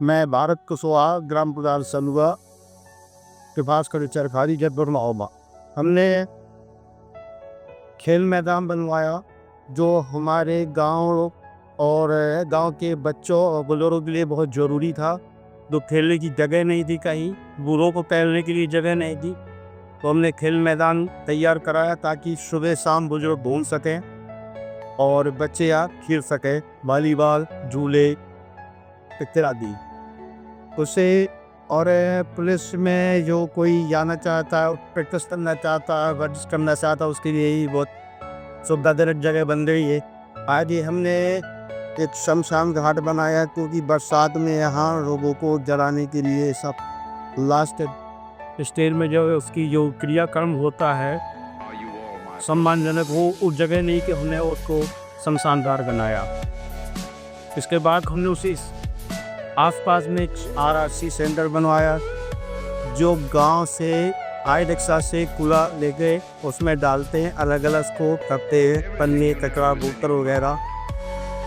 मैं भारत कुशवाहा ग्राम प्रधान सलुआ कृपास्कर चरखारी जयपुर महोबा। हमने खेल मैदान बनवाया जो हमारे गांव और गांव के बच्चों और बुजुर्गों के लिए बहुत ज़रूरी था। तो खेलने की जगह नहीं थी, कहीं बूढ़ों को टहलने के लिए जगह नहीं थी, तो हमने खेल मैदान तैयार कराया ताकि सुबह शाम बुजुर्ग घूम सकें और बच्चे यहाँ खेल सकें, वॉलीबॉल, झूले इत्यादि। उसे और पुलिस में जो कोई जाना चाहता है, प्रैक्टिस करना चाहता है, वर्जिश करना चाहता है, उसके लिए ही बहुत सुविधाजनक जगह बन रही है। आज ही हमने एक शमशान घाट बनाया क्योंकि बरसात में यहाँ लोगों को जलाने के लिए सब लास्ट स्टेज में जो उसकी जो क्रियाक्रम होता है सम्मानजनक हो, उस जगह नहीं कि हमने उसको शमशान घाट बनाया। इसके बाद हमने उसी आसपास में RRC सेंटर बनवाया जो गांव से आई रिक्शा से कूड़ा लेके उसमें डालते हैं, अलग अलग को करते हैं, पन्नी कचरा बोतल वगैरह,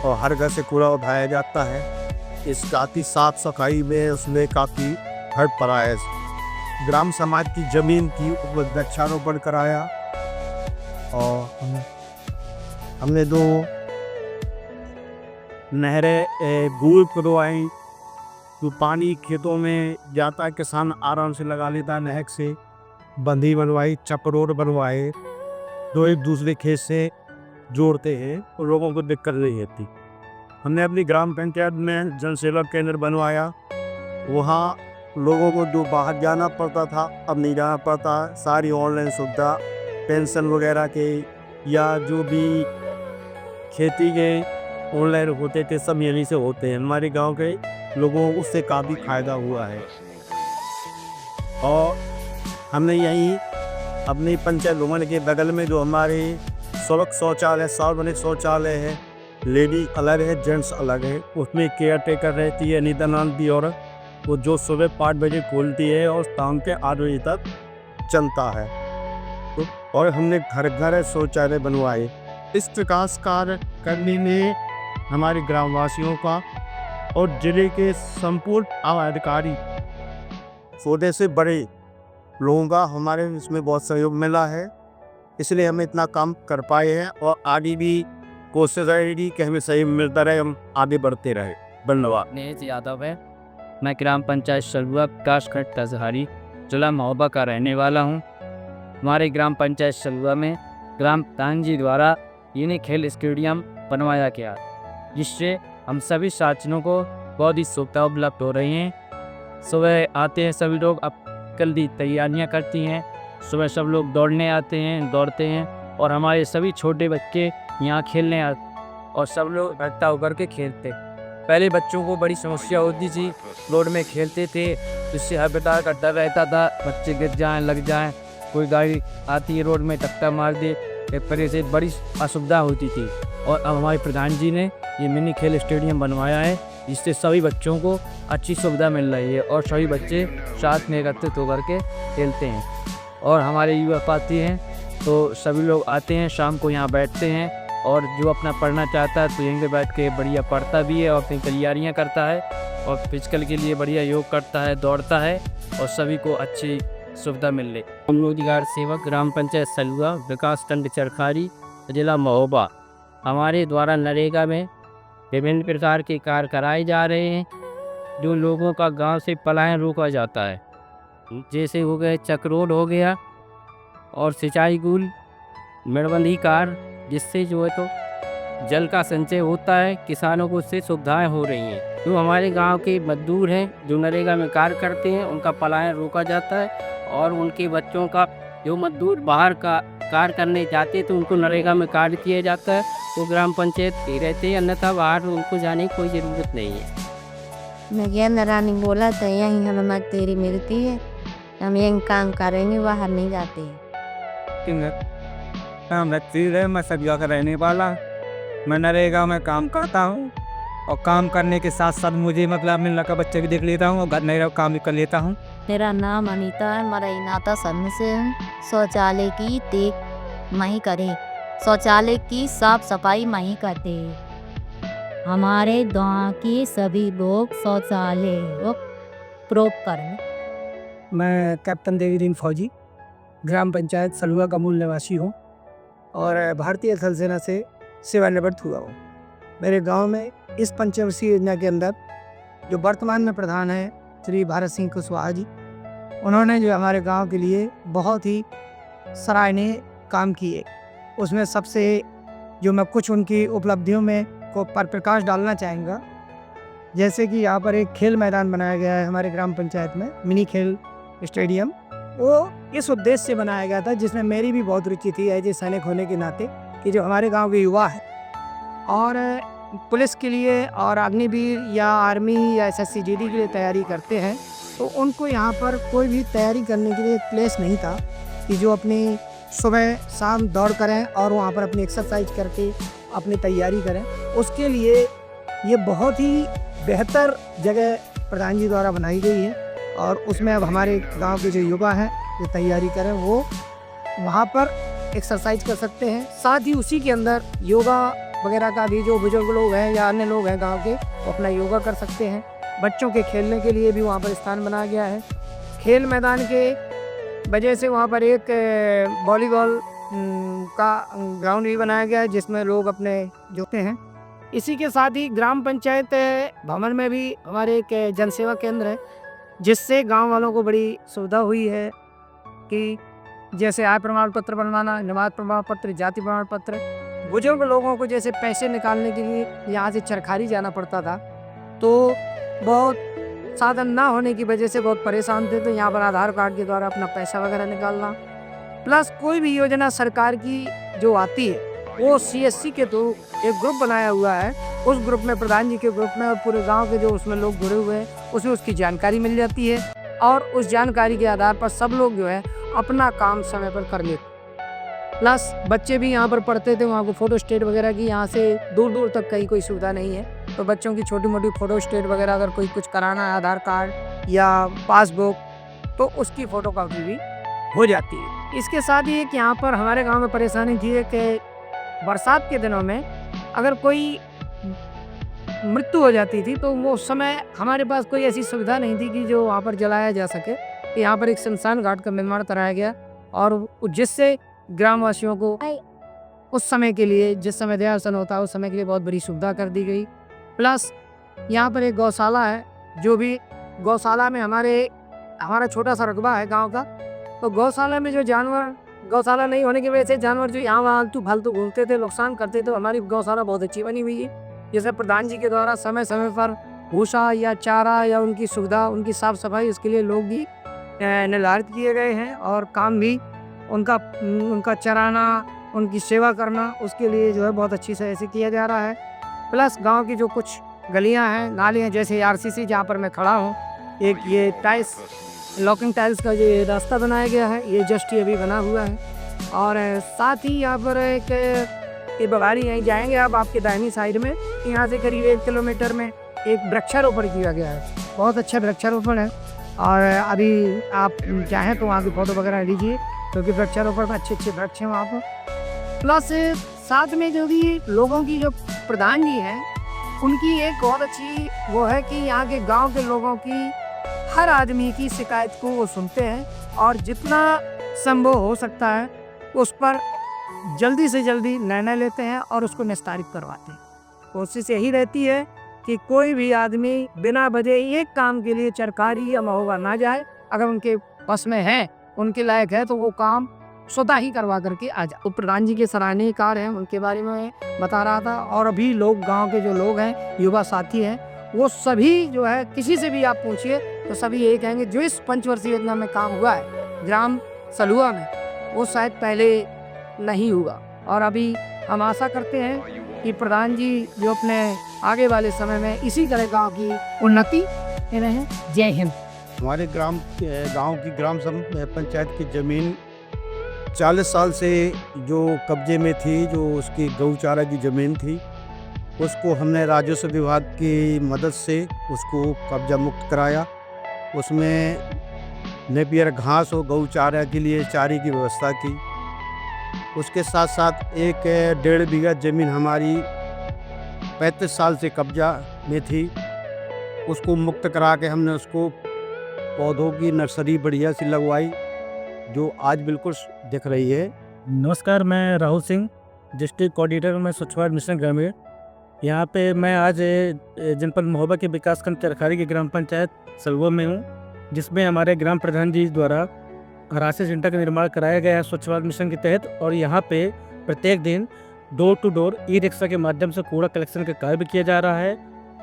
और हर घर से कूड़ा उठाया जाता है। इस काफ़ी साफ सफाई में उसमें काफ़ी हट पड़ा है। ग्राम समाज की ज़मीन की वृक्षारोपण कराया और हमने 2 नहरें बूर करवाई, तो पानी खेतों में जाता है, किसान आराम से लगा लेता है। नहर से बंधी बनवाई, चपरोड बनवाए जो एक दूसरे खेत से जोड़ते हैं और लोगों को दिक्कत नहीं होती। हमने अपनी ग्राम पंचायत में जन सेवा केंद्र बनवाया, वहाँ लोगों को जो बाहर जाना पड़ता था अब नहीं जाना पड़ता। सारी ऑनलाइन सुविधा, पेंशन वगैरह के या जो भी खेती के ऑनलाइन होते थे सब यहीं से होते हैं। हमारे गांव के लोगों को उससे काफ़ी फायदा हुआ है। और हमने यहीं अपनी पंचायत भवन के बगल में जो हमारे सड़क शौचालय, सार्वजनिक शौचालय है, लेडी अलग है, जेंट्स अलग है, उसमें केयर टेकर रहती है अनीता नाम की औरत, वो जो सुबह 5 बजे खोलती है और शाम के 8 बजे तक चलता है। तो और हमने घर घर शौचालय बनवाए। इस विकास कार्य करने में हमारे ग्रामवासियों का और जिले के संपूर्ण अधिकारी, छोटे से बड़े लोगों का हमारे इसमें बहुत सहयोग मिला है, इसलिए हम इतना काम कर पाए हैं और आगे भी कोशिश रहेगी कि हमें सही मिलता रहे, हम आगे बढ़ते रहे। धन्यवाद। नेज यादव है, मैं ग्राम पंचायत सलुआ विकासखंड तजहारी जिला महोबा का रहने वाला हूँ। हमारे ग्राम पंचायत सलुआ में ग्राम प्रधान जी द्वारा यूनि खेल स्टेडियम बनवाया गया, जिससे हम सभी साथियों को बहुत ही सुविधा उपलब्ध हो रही हैं। सुबह आते हैं सभी लोग, अब जल्दी तैयारियां करती हैं, सुबह सब लोग दौड़ने आते हैं, दौड़ते हैं, और हमारे सभी छोटे बच्चे यहाँ खेलने आते और सब लोग इकट्ठा होकर के खेलते। पहले बच्चों को बड़ी समस्या होती थी, रोड में खेलते थे, जिससे हर प्रकार का डर रहता था, बच्चे गिर जाएं, लग जाएं, कोई गाड़ी आती है रोड में टक्कर मार दे, एक तरह से बड़ी असुविधा होती थी। और अब हमारे प्रधान जी ने ये मिनी खेल स्टेडियम बनवाया है, जिससे सभी बच्चों को अच्छी सुविधा मिल रही है और सभी बच्चे साथ में एकत्रित होकर के खेलते हैं। और हमारे युवा पार्टी हैं तो सभी लोग आते हैं, शाम को यहाँ बैठते हैं, और जो अपना पढ़ना चाहता है तो यहीं पे बैठ के बढ़िया पढ़ता भी है और अपनी तैयारियाँ करता है, और फिजिकल के लिए बढ़िया योग करता है, दौड़ता है, और सभी को अच्छी सुविधा मिल रही। हम रोजगार सेवक ग्राम पंचायत सलुआ विकासखंड चरखारी जिला महोबा, हमारे द्वारा नरेगा में विभिन्न प्रकार के कार्य कराए जा रहे हैं, जो लोगों का गांव से पलायन रोका जाता है। जैसे हो गए चक्रोड हो गया और सिंचाई गुल, मेड़बंदी कार्य, जिससे जो है तो जल का संचय होता है, किसानों को उससे सुविधाएं हो रही हैं। जो हमारे गांव के मजदूर हैं जो नरेगा में कार्य करते हैं, उनका पलायन रोका जाता है, और उनके बच्चों का जो मजदूर बाहर का कार्य करने जाते हैं तो उनको नरेगा में कार्य किया जाता है, वो ग्राम पंचायत के रहते हैं, अन्यथा बाहर उनको जाने की कोई ज़रूरत नहीं है। मैं रानी बोला तो यहीं हमें तेरी मिलती है, हम यहीं काम करेंगे, बाहर नहीं जाते हैं। मैं सबिया का रहने वाला, मैं नरेगा में काम करता हूँ, और काम करने के साथ साथ मुझे मतलब मिलने का बच्चे भी देख लेता हूँ और घर नरेगा काम भी कर लेता हूँ। मेरा नाम अनीता है, हमारा इनाता सन से शौचालय की देख माही करे, शौचालय की साफ सफाई माही करते हैं। हमारे गांव की सभी लोग शौचालय प्रयोग करें। मैं कैप्टन देवीदीन फौजी ग्राम पंचायत सलुआ का मूल निवासी हूँ और भारतीय थल सेना से सेवानिवृत्त हुआ हूँ। मेरे गांव में इस पंचवर्षीय योजना के अंदर जो वर्तमान में प्रधान है श्री भारत सिंह कुशवाहा जी, उन्होंने जो हमारे गांव के लिए बहुत ही सराहनीय काम किए। उसमें सबसे जो मैं कुछ उनकी उपलब्धियों में को पर प्रकाश डालना चाहूँगा, जैसे कि यहाँ पर एक खेल मैदान बनाया गया है हमारे ग्राम पंचायत में, मिनी खेल स्टेडियम। वो इस उद्देश्य से बनाया गया था जिसमें मेरी भी बहुत रुचि थी एज ए सैनिक होने के नाते, कि जो हमारे गांव के युवा है और पुलिस के लिए और अग्निवीर या आर्मी या SSC GD के लिए तैयारी करते हैं, तो उनको यहाँ पर कोई भी तैयारी करने के लिए एक प्लेस नहीं था कि जो अपनी सुबह शाम दौड़ करें और वहाँ पर अपनी एक्सरसाइज करके अपनी तैयारी करें। उसके लिए ये बहुत ही बेहतर जगह प्रधान जी द्वारा बनाई गई है और उसमें अब हमारे गांव के जो युवा हैं जो तैयारी करें वो वहाँ पर एक्सरसाइज कर सकते हैं। साथ ही उसी के अंदर योगा वगैरह का भी जो बुजुर्ग लोग हैं या अन्य लोग हैं गांव के, वो अपना योगा कर सकते हैं। बच्चों के खेलने के लिए भी वहाँ पर स्थान बनाया गया है। खेल मैदान के वजह से वहाँ पर एक वॉलीबॉल का ग्राउंड भी बनाया गया है जिसमें लोग अपने जोते हैं। इसी के साथ ही ग्राम पंचायत भवन में भी हमारे एक जनसेवा केंद्र है जिससे गांव वालों को बड़ी सुविधा हुई है कि जैसे आय प्रमाण पत्र बनवाना, निवास प्रमाण पत्र, जाति प्रमाण पत्र। बुजुर्ग लोगों को जैसे पैसे निकालने के लिए यहाँ से चरखारी जाना पड़ता था, तो बहुत साधन ना होने की वजह से बहुत परेशान थे, तो यहाँ पर आधार कार्ड के द्वारा अपना पैसा वगैरह निकालना। प्लस कोई भी योजना सरकार की जो आती है वो CSC के थ्रू एक ग्रुप बनाया हुआ है, उस ग्रुप में प्रधान जी के ग्रुप में और पूरे गांव के जो उसमें लोग जुड़े हुए हैं उसमें उसकी जानकारी मिल जाती है और उस जानकारी के आधार पर सब लोग जो है अपना काम समय पर कर लेते। प्लस बच्चे भी यहाँ पर पढ़ते थे, वहाँ को फ़ोटो स्टेट वगैरह की यहाँ से दूर दूर तक कहीं कोई सुविधा नहीं है, तो बच्चों की छोटी मोटी फ़ोटो स्टेट वगैरह अगर कोई कुछ कराना है, आधार कार्ड या पासबुक, तो उसकी फ़ोटो कॉपी भी हो जाती है। इसके साथ ही एक यहाँ पर हमारे गाँव में परेशानी थी कि बरसात के दिनों में अगर कोई मृत्यु हो जाती थी तो वो उस समय हमारे पास कोई ऐसी सुविधा नहीं थी कि जो वहाँ पर जलाया जा सके। यहाँ पर एक शमशान घाट का निर्माण कराया गया और जिससे ग्रामवासियों को उस समय के लिए, जिस समय देहासन होता है उस समय के लिए बहुत बड़ी सुविधा कर दी गई। प्लस यहाँ पर एक गौशाला है, जो भी गौशाला में हमारा छोटा सा रकबा है गाँव का, तो गौशाला में जो जानवर, गौशाला नहीं होने की वजह से जानवर जो यहाँ आलतू फालतू घूमते थे, नुकसान करते थे, हमारी गौशाला बहुत अच्छी बनी हुई है। जैसे प्रधान जी के द्वारा समय समय पर भूसा या चारा या उनकी सुविधा, उनकी साफ सफाई, उसके लिए लोग भी निर्धारित किए गए हैं और काम भी उनका चराना, उनकी सेवा करना, उसके लिए जो है बहुत अच्छी से ऐसे किया जा रहा है। प्लस गांव की जो कुछ गलियां हैं, नाले हैं, जैसे RCC जहाँ पर मैं खड़ा हूँ, एक ये टाइल्स लॉकिंग टाइल्स का ये रास्ता बनाया गया है, ये जस्ट ये अभी बना हुआ है। और साथ ही यहाँ पर एक ये बघारी यहीं जाएंगे आप आपके दाहिनी साइड में, यहाँ से करीब 1 किलोमीटर में एक वृक्षारोपण किया गया है, बहुत अच्छा वृक्षारोपण है। और अभी आप चाहें तो वहाँ की फ़ोटो वगैरह लीजिए, क्योंकि वृक्षारोपण में अच्छे अच्छे वृक्ष हैं वहाँ पर। प्लस साथ में जो भी लोगों की जो प्रधान जी हैं, उनकी एक बहुत अच्छी वो है कि यहाँ के गाँव के लोगों की हर आदमी की शिकायत को वो सुनते हैं और जितना संभव हो सकता है उस पर जल्दी से जल्दी निर्णय लेते हैं और उसको निस्तारित करवाते हैं। कोशिश यही रहती है कि कोई भी आदमी बिना वजह एक काम के लिए चरकारी या महोबा ना जाए। अगर उनके बस में है, उनके लायक है, तो वो काम स्वतः ही करवा करके आ जाए। तो प्रधान जी के सराहनीय कार्य हैं, उनके बारे में बता रहा था। और अभी लोग, गांव के जो लोग हैं, युवा साथी हैं, वो सभी जो है, किसी से भी आप पूछिए तो सभी यही कहेंगे जो इस पंचवर्षीय योजना में काम हुआ है ग्राम सलुआ में, वो शायद पहले नहीं हुआ। और अभी हम आशा करते हैं कि प्रधान जी जो अपने आगे वाले समय में इसी तरह गाँव की उन्नति रहें। जय हिंद। हमारे गांव की ग्राम पंचायत की ज़मीन 40 साल से जो कब्जे में थी, जो उसकी गौचारा की ज़मीन थी, उसको हमने राजस्व विभाग की मदद से उसको कब्जा मुक्त कराया। उसमें नेपियर घास और गौचारा के लिए चारे की व्यवस्था की। उसके साथ साथ एक 1.5 बीघा ज़मीन हमारी 35 साल से कब्जा में थी, उसको मुक्त करा के हमने उसको पौधों की नर्सरी बढ़िया सी लगवाई, जो आज बिल्कुल दिख रही है। नमस्कार, मैं राहुल सिंह, डिस्ट्रिक्ट कोऑर्डिनेटर में स्वच्छ भारत मिशन ग्रामीण। यहाँ पे मैं आज जनपद महोबा के विकासखंड चरखारी की ग्राम पंचायत सलुआ में हूँ, जिसमें हमारे ग्राम प्रधान जी द्वारा राशि सेंटर का निर्माण कराया गया है स्वच्छ भारत मिशन के तहत। और यहाँ पे प्रत्येक दिन door to door e rickshaw के माध्यम से कूड़ा कलेक्शन का कार्य भी किया जा रहा है।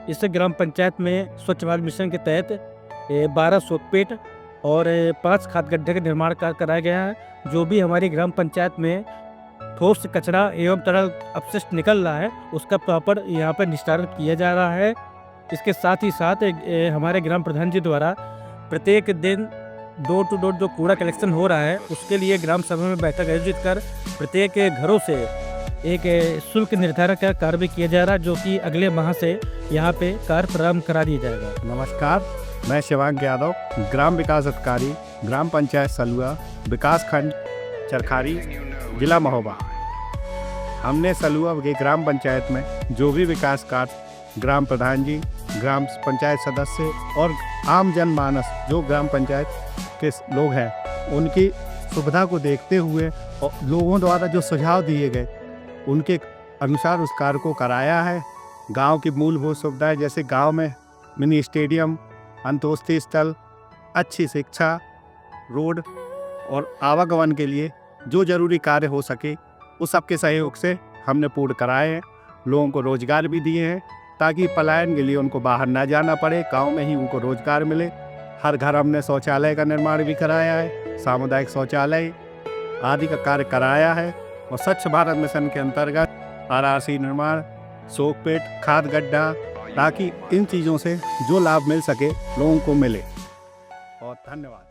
इससे ग्राम पंचायत में स्वच्छ भारत मिशन के तहत 12 सोकपेट और 5 खाद गड्ढे का निर्माण कार्य कराया गया है। जो भी हमारी ग्राम पंचायत में ठोस कचरा एवं तरल अपशिष्ट निकल रहा है, उसका प्रॉपर यहाँ पर निस्तारण किया जा रहा है। इसके साथ ही साथ हमारे ग्राम प्रधान जी द्वारा प्रत्येक दिन डोर टू डोर जो कूड़ा कलेक्शन हो रहा है, उसके लिए ग्राम सभा में बैठक आयोजित कर प्रत्येक घरों से एक शुल्क निर्धारण का कार्य भी किया जा रहा है, जो कि अगले माह से यहाँ पे कार्य प्रारंभ करा दिया जाएगा। नमस्कार, मैं शिवांग यादव, ग्राम विकास अधिकारी, ग्राम पंचायत सलुआ, विकासखंड चरखारी, जिला महोबा। हमने सलुआ के ग्राम पंचायत में जो भी विकास कार्य ग्राम प्रधान जी, ग्राम पंचायत सदस्य और आम जनमानस जो ग्राम पंचायत के लोग हैं, उनकी सुविधा को देखते हुए और लोगों द्वारा जो सुझाव दिए गए उनके अनुसार उस कार्य को कराया है। गांव की मूलभूत सुविधाएं जैसे गांव में मिनी स्टेडियम, अंतोष्ठी स्थल, अच्छी शिक्षा, रोड और आवागमन के लिए जो जरूरी कार्य हो सके उस सबके सहयोग से हमने पूर्ण कराए हैं। लोगों को रोजगार भी दिए हैं ताकि पलायन के लिए उनको बाहर ना जाना पड़े, गांव में ही उनको रोजगार मिले। हर घर हमने शौचालय का निर्माण भी कराया है, सामुदायिक शौचालय आदि का कार्य कराया है। और स्वच्छ भारत मिशन के अंतर्गत आरआरसी निर्माण, सोकपेट, खाद गड्ढा, ताकि इन चीज़ों से जो लाभ मिल सके लोगों को मिले। और धन्यवाद।